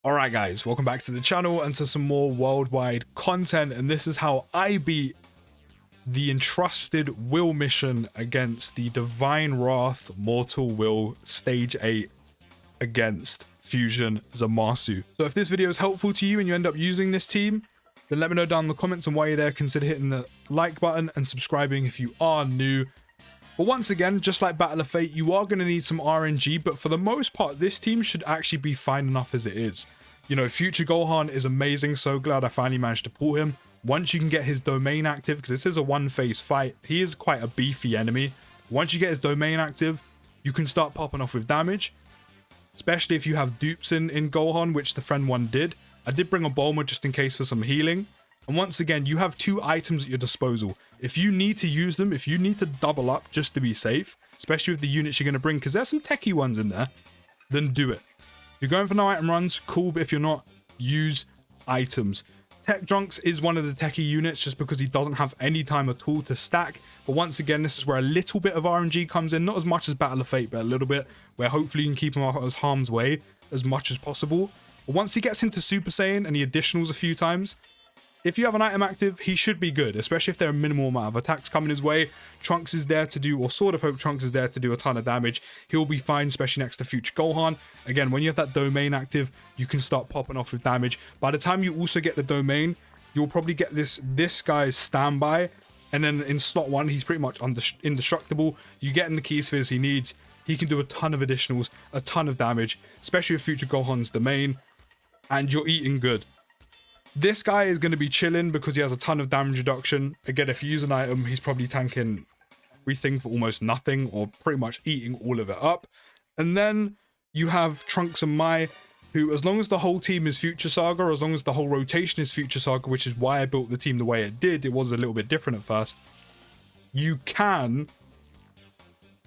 Alright guys, welcome back to the channel and to some more worldwide content, and this is how I beat the Entrusted Will mission against the Divine Wrath Mortal Will Stage 8 against Fusion Zamasu. So if this video is helpful to you and you end up using this team, then let me know down in the comments, and while you're there, consider hitting the like button and subscribing if you are new. But once again, just like Battle of Fate, you are going to need some RNG, but for the most part, this team should actually be fine enough as it is. You know, Future Gohan is amazing, so glad I finally managed to pull him. Once you can get his domain active, because this is a one-phase fight, he is quite a beefy enemy. Once you get his domain active, you can start popping off with damage, especially if you have dupes in Gohan, which the friend one did. I did bring a Bulma just in case for some healing. And once again, you have 2 items at your disposal. If you need to use them, if you need to double up just to be safe, especially with the units you're going to bring, because there's some techie ones in there, then do it. If you're going for no item runs, cool, but if you're not, use items. Tech Drunks is one of the techie units just because he doesn't have any time at all to stack. But once again, this is where a little bit of RNG comes in, not as much as Battle of Fate, but a little bit, where hopefully you can keep him out of harm's way as much as possible. But once he gets into Super Saiyan and he additionals a few times, if you have an item active, he should be good, especially if there are a minimal amount of attacks coming his way. Trunks is there to do, or sort of hope Trunks is there to do a ton of damage. He'll be fine, especially next to Future Gohan. Again, when you have that domain active, you can start popping off with damage. By the time you also get the domain, you'll probably get this guy's standby, and then in slot 1, he's pretty much indestructible. You get him the key spheres he needs. He can do a ton of additionals, a ton of damage, especially with Future Gohan's domain, and you're eating good. This guy is going to be chilling because he has a ton of damage reduction. Again, if you use an item, he's probably tanking everything for almost nothing, or pretty much eating all of it up. And then you have Trunks and Mai, who, as long as the whole team is Future Saga, or as long as the whole rotation is Future Saga, which is why I built the team the way it did, it was a little bit different at first, you can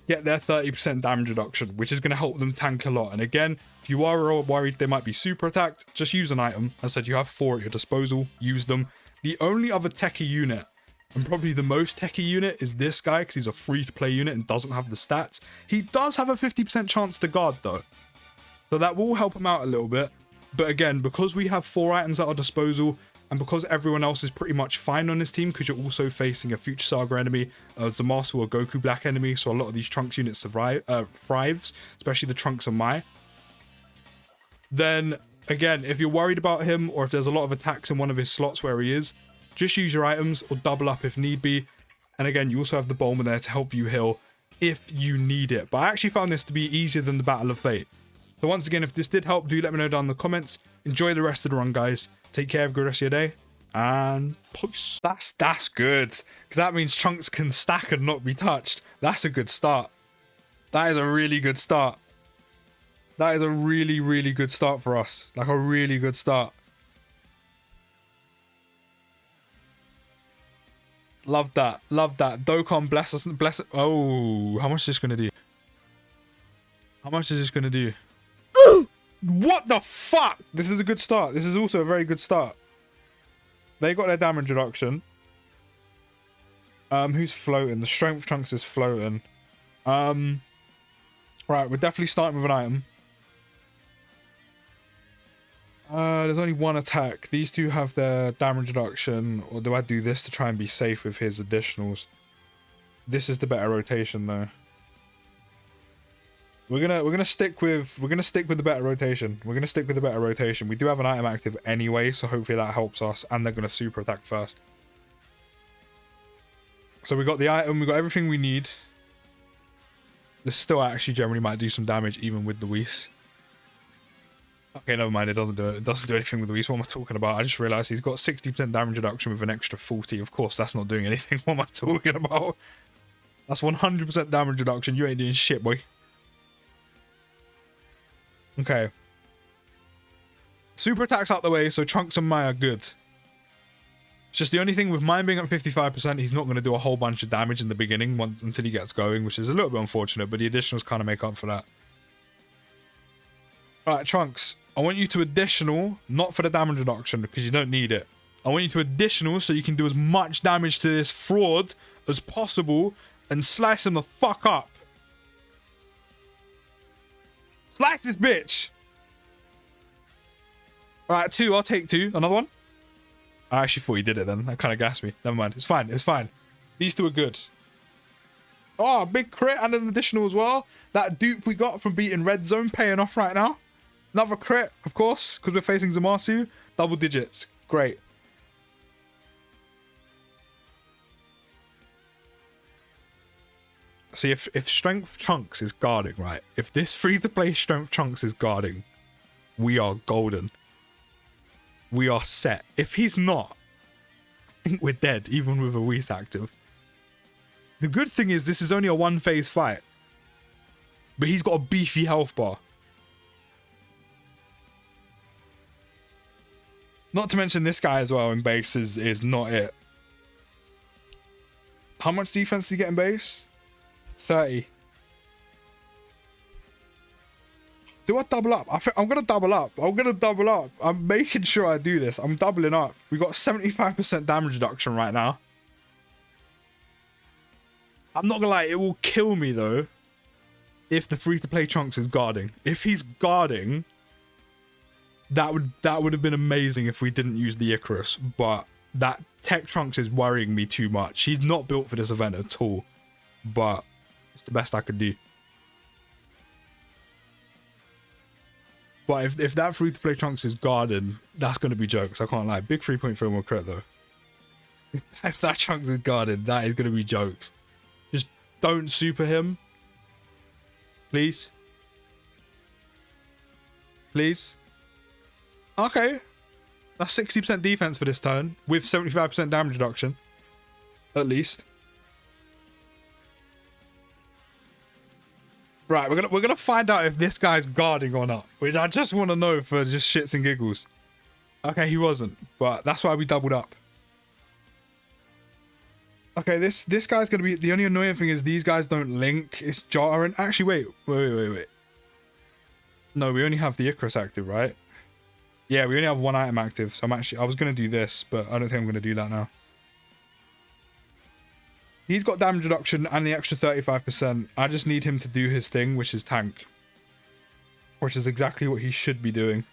get their 30% damage reduction, which is going to help them tank a lot. And again, if you are worried they might be super attacked, just use an item. As I said, you have 4 at your disposal, use them. The only other techie unit, and probably the most techie unit, is this guy, because he's a free-to-play unit and doesn't have the stats. He does have a 50% chance to guard though, so that will help him out a little bit. But again, because we have 4 items at our disposal, and because everyone else is pretty much fine on this team, because you're also facing a Future Saga enemy, Zamasu or Goku Black enemy, so a lot of these Trunks units thrives, especially the Trunks and Mai. Then, again, if you're worried about him, or if there's a lot of attacks in one of his slots where he is, just use your items, or double up if need be. And again, you also have the Bulma there to help you heal if you need it. But I actually found this to be easier than the Battle of Fate. So once again, if this did help, do let me know down in the comments. Enjoy the rest of the run, guys. Take care, have a good rest of your day, and peace. That's good, because that means Trunks can stack and not be touched. That's a good start. That is a really good start. That is a really, really good start for us. Like, a really good start. Love that. Love that. Dokkan, bless us. Bless it. Oh, how much is this going to do? How much is this going to do? What the fuck? This is a good start. This is also a very good start. They got their damage reduction. Who's floating? The strength Trunks is floating. Right, we're definitely starting with an item. There's only 1 attack. These 2 have their damage reduction. Or do I do this to try and be safe with his additionals? This is the better rotation though. We're gonna stick with the better rotation. We're gonna stick with the better rotation. We do have an item active anyway, so hopefully that helps us. And they're gonna super attack first. So we got the item, we got everything we need. This still actually generally might do some damage even with the Whis. Okay, never mind. It doesn't do it. It doesn't do anything with the Whis. What am I talking about? I just realized he's got 60% damage reduction with an extra 40. Of course, that's not doing anything. What am I talking about? That's 100% damage reduction. You ain't doing shit, boy. Okay. Super attacks out the way, so Trunks and Mai are good. It's just the only thing with mine being at 55%, he's not going to do a whole bunch of damage in the beginning until he gets going, which is a little bit unfortunate, but the additionals kind of make up for that. Alright, Trunks, I want you to additional, not for the damage reduction, because you don't need it. I want you to additional so you can do as much damage to this fraud as possible and slice him the fuck up. Slice this bitch! All right, 2. I'll take 2. Another one. I actually thought he did it then. That kind of gassed me. Never mind. It's fine. It's fine. These 2 are good. Oh, big crit and an additional as well. That dupe we got from beating Red Zone paying off right now. Another crit, of course, because we're facing Zamasu. Double digits. Great. See, if Strength Chunks is guarding, right? If this free-to-play Strength Chunks is guarding, we are golden. We are set. If he's not, I think we're dead, even with a Whis active. The good thing is this is only a 1-phase fight. But he's got a beefy health bar. Not to mention this guy as well in base is not it. How much defense do you get in base? 30. Do I double up? I'm going to double up. I'm going to double up. I'm making sure I do this. I'm doubling up. We got 75% damage reduction right now. I'm not going to lie. It will kill me, though, if the free-to-play Trunks is guarding. If he's guarding, that would have been amazing if we didn't use the Icarus. But that Tech Trunks is worrying me too much. He's not built for this event at all. But it's the best I could do. But if that free-to-play Trunks is guarding, that's going to be jokes. I can't lie. Big 3.3 more crit, though. If that Trunks is guarded, that is going to be jokes. Just don't super him. Please. Please. Okay. That's 60% defense for this turn, with 75% damage reduction. At least. Right, we're gonna find out if this guy's guarding or not, which I just want to know for just shits and giggles. Okay, he wasn't, but that's why we doubled up. Okay, this guy's gonna be the only annoying thing is these guys don't link. It's jarring. Actually, wait. No, we only have the Icarus active, right? Yeah, we only have 1 item active, so I was gonna do this, but I don't think I'm gonna do that now. He's got damage reduction and the extra 35%. I just need him to do his thing, which is tank. Which is exactly what he should be doing.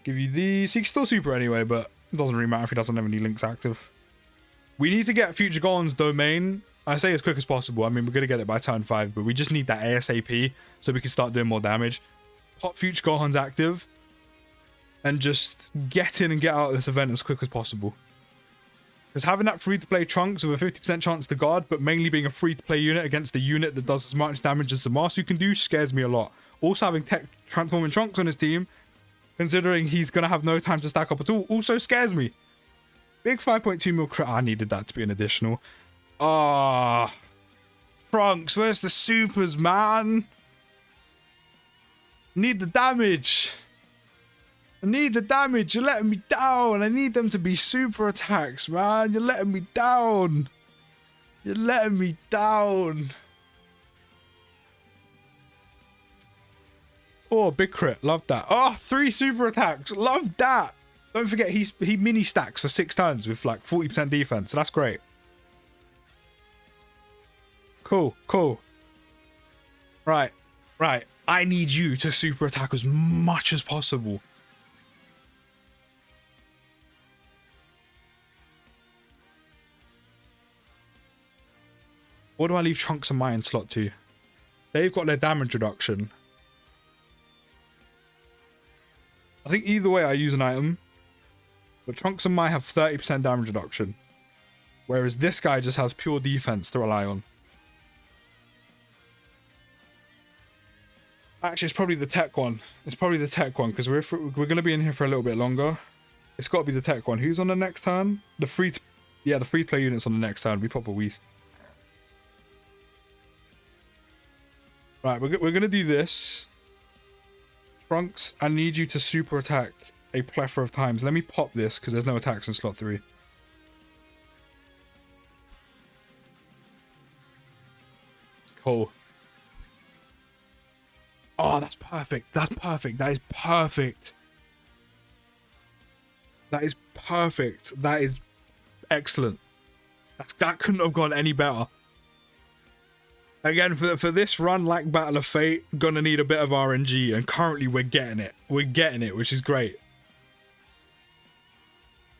Give you these. He can still super anyway, but it doesn't really matter if he doesn't have any links active. We need to get Future Gohan's domain. I say as quick as possible. I mean, we're going to get it by turn 5, but we just need that ASAP so we can start doing more damage. Pop Future Gohan's active. And just get in and get out of this event as quick as possible. Because having that free-to-play Trunks with a 50% chance to guard, but mainly being a free-to-play unit against a unit that does as much damage as Zamasu can do, scares me a lot. Also having Tech transforming Trunks on his team, considering he's going to have no time to stack up at all, also scares me. Big 5.2 mil crit. I needed that to be an additional. Ah, Trunks, where's the supers, man? Need the damage. I need the damage. You're letting me down. I need them to be super attacks, man. You're letting me down. You're letting me down. Oh, big crit. Love that. Oh, 3 super attacks. Love that. Don't forget, he mini stacks for 6 turns with like 40% defense. So that's great. Cool. Right. I need you to super attack as much as possible. What do I leave Trunks and Mai in slot 2? They've got their damage reduction. I think either way I use an item. But Trunks and Mai have 30% damage reduction. Whereas this guy just has pure defense to rely on. Actually, it's probably the tech one. It's probably the tech one because we're going to be in here for a little bit longer. It's got to be the tech one. Who's on the next turn? The free play unit's on the next turn. We pop a Whis. Right, we're going to do this. Trunks, I need you to super attack a plethora of times. Let me pop this because there's no attacks in slot 3. Cool. Oh, that's perfect. That's perfect. That is perfect. That is perfect. That is excellent. That couldn't have gone any better. Again, for this run, like Battle of Fate, gonna need a bit of RNG, and currently we're getting it. We're getting it, which is great.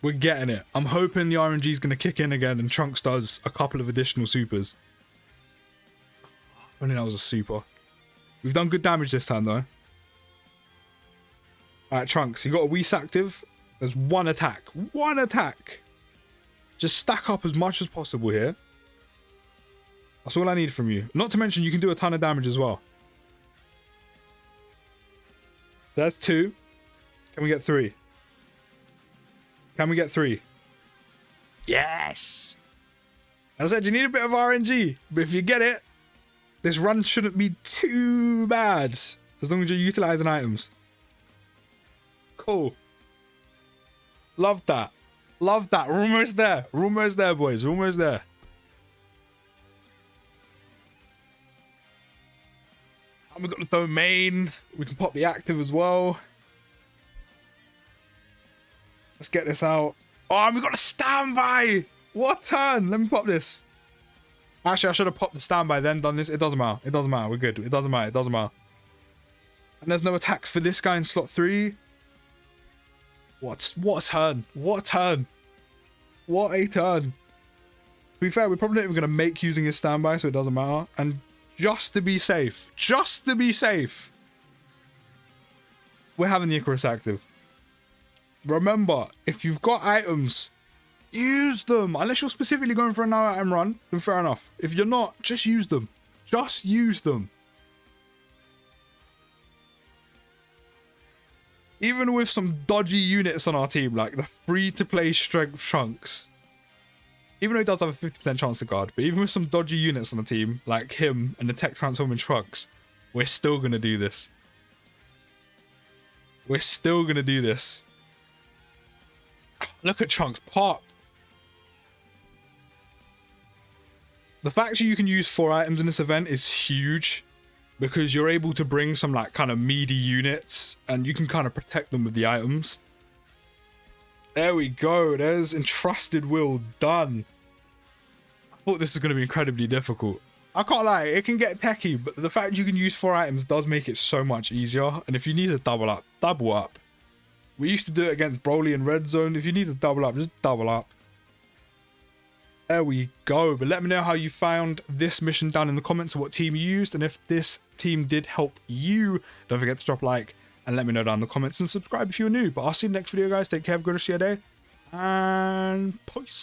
We're getting it. I'm hoping the RNG is gonna kick in again and Trunks does a couple of additional supers. I think that was a super. We've done good damage this time though. Alright, Trunks, you got a Whis active. There's one attack. One attack! Just stack up as much as possible here. That's all I need from you. Not to mention you can do a ton of damage as well. So that's 2. Can we get 3? Can we get 3? Yes! As I said, you need a bit of RNG. But if you get it, this run shouldn't be too bad. As long as you're utilizing items. Cool. Love that. Love that. We're almost there. We're almost there, boys. We're almost there. And we've got the domain. We can pop the active as well. Let's get this out. Oh, and we got a standby. What a turn. Let me pop this. Actually, I should have popped the standby then, done this. It doesn't matter. It doesn't matter. We're good. It doesn't matter. It doesn't matter. And there's no attacks for this guy in slot 3. What a turn. What a turn. What a turn. To be fair, we're probably not even going to make using his standby, so it doesn't matter. And just to be safe, we're having the Icarus active. Remember, if you've got items, use them. Unless you're specifically going for a no item run, then fair enough. If you're not, just use them. Just use them. Even with some dodgy units on our team, like the free-to-play strength Trunks, even though he does have a 50% chance to guard, but even with some dodgy units on the team, like him and the tech transforming Trunks, we're still going to do this. We're still going to do this. Look at Trunks pop. The fact that you can use 4 items in this event is huge, because you're able to bring some like kind of meaty units and you can kind of protect them with the items. There we go. There's Entrusted Will done. I thought this was going to be incredibly difficult. I can't lie, it can get techie, but the fact you can use 4 items does make it so much easier. And if you need to double up, double up. We used to do it against Broly in Red Zone. If you need to double up, just double up. There we go. But let me know how you found this mission down in the comments, what team you used, and if this team did help you. Don't forget to drop a like and let me know down in the comments, and subscribe if you're new. But I'll see you in the next video, guys. Take care, have a good rest of your day, and peace.